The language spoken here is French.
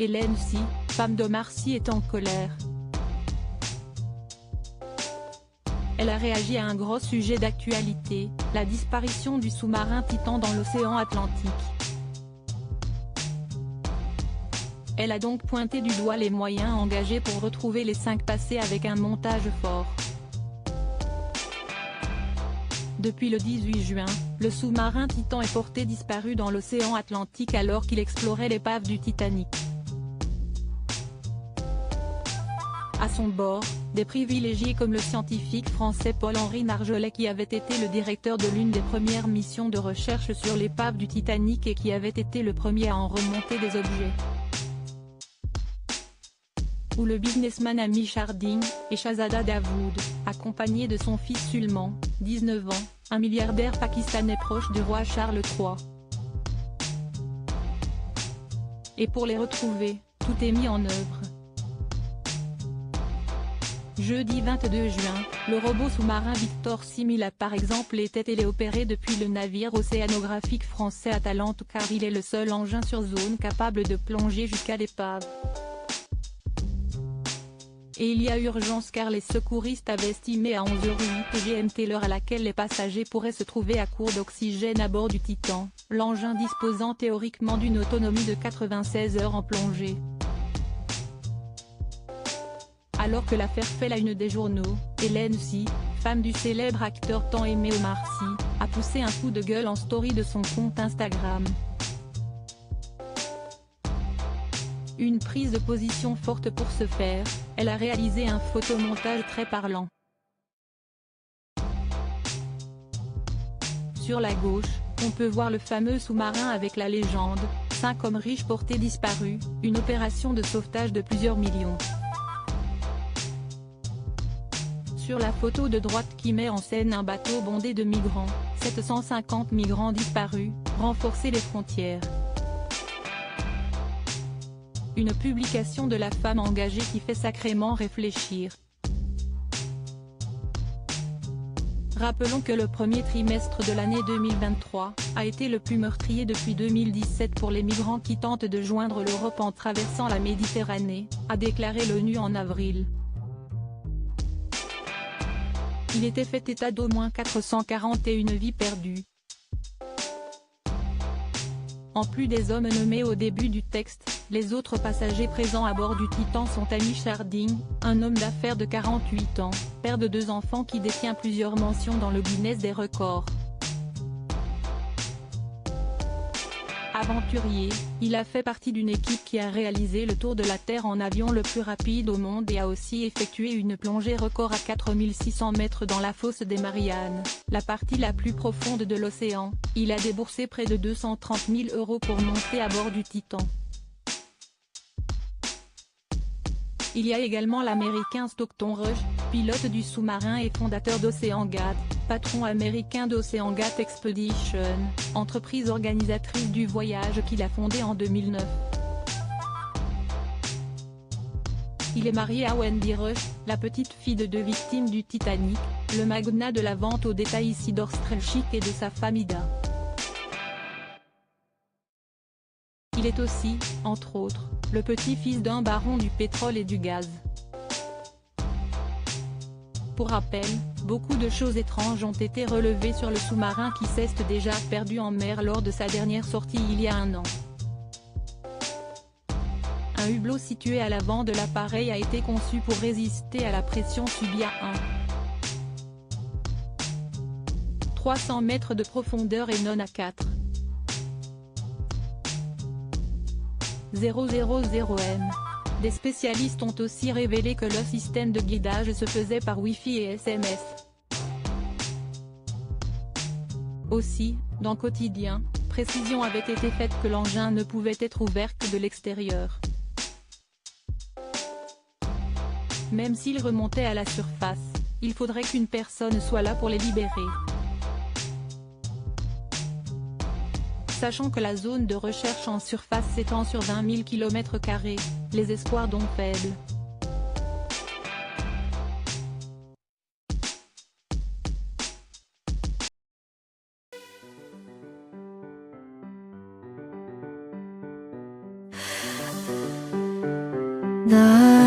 Hélène Sy, femme d'Omar Sy, est en colère. Elle a réagi à un gros sujet d'actualité, la disparition du sous-marin Titan dans l'océan Atlantique. Elle a donc pointé du doigt les moyens engagés pour retrouver les 5 passés avec un montage fort. Depuis le 18 juin, le sous-marin Titan est porté disparu dans l'océan Atlantique alors qu'il explorait l'épave du Titanic. À son bord, des privilégiés comme le scientifique français Paul-Henri Nargeolet, qui avait été le directeur de l'une des premières missions de recherche sur l'épave du Titanic et qui avait été le premier à en remonter des objets. Ou le businessman Amish Harding, et Shahzada Dawood, accompagné de son fils Sulman, 19 ans, un milliardaire pakistanais proche du roi Charles III. Et pour les retrouver, tout est mis en œuvre. Jeudi 22 juin, le robot sous-marin Victor 6000 a par exemple été téléopéré depuis le navire océanographique français Atalante, car il est le seul engin sur zone capable de plonger jusqu'à l'épave. Et il y a urgence car les secouristes avaient estimé à 11h08 GMT l'heure à laquelle les passagers pourraient se trouver à court d'oxygène à bord du Titan, l'engin disposant théoriquement d'une autonomie de 96 heures en plongée. Alors que l'affaire fait la une des journaux, Hélène Sy, femme du célèbre acteur tant aimé Omar Sy, a poussé un coup de gueule en story de son compte Instagram. Une prise de position forte pour ce faire, elle a réalisé un photomontage très parlant. Sur la gauche, on peut voir le fameux sous-marin avec la légende « 5 hommes riches portés disparus », une opération de sauvetage de plusieurs millions. Sur la photo de droite qui met en scène un bateau bondé de migrants, 750 migrants disparus, renforcer les frontières. Une publication de la femme engagée qui fait sacrément réfléchir. Rappelons que le premier trimestre de l'année 2023 a été le plus meurtrier depuis 2017 pour les migrants qui tentent de joindre l'Europe en traversant la Méditerranée, a déclaré l'ONU en avril. Il était fait état d'au moins 441 vies perdues. En plus des hommes nommés au début du texte, les autres passagers présents à bord du Titan sont Amish Harding, un homme d'affaires de 48 ans, père de 2 enfants qui détient plusieurs mentions dans le Guinness des records. Aventurier, il a fait partie d'une équipe qui a réalisé le tour de la Terre en avion le plus rapide au monde et a aussi effectué une plongée record à 4600 mètres dans la fosse des Mariannes, la partie la plus profonde de l'océan. Il a déboursé près de 230 000 € pour monter à bord du Titan. Il y a également l'Américain Stockton Rush, pilote du sous-marin et fondateur d'OceanGate, patron américain d'OceanGate Expedition, entreprise organisatrice du voyage qu'il a fondée en 2009. Il est marié à Wendy Rush, la petite fille de 2 victimes du Titanic, le magnat de la vente au détail Isidore Strelchik et de sa femme Ida. Il est aussi, entre autres, le petit-fils d'un baron du pétrole et du gaz. Pour rappel, beaucoup de choses étranges ont été relevées sur le sous-marin qui s'est déjà perdu en mer lors de sa dernière sortie il y a 1 an. Un hublot situé à l'avant de l'appareil a été conçu pour résister à la pression subie à 300 mètres de profondeur et non à 4. 000 m. Des spécialistes ont aussi révélé que le système de guidage se faisait par Wi-Fi et SMS. Aussi, dans Quotidien, précision avait été faite que l'engin ne pouvait être ouvert que de l'extérieur. Même s'il remontait à la surface, il faudrait qu'une personne soit là pour les libérer. Sachant que la zone de recherche en surface s'étend sur 20 000 km², les espoirs donc faibles. The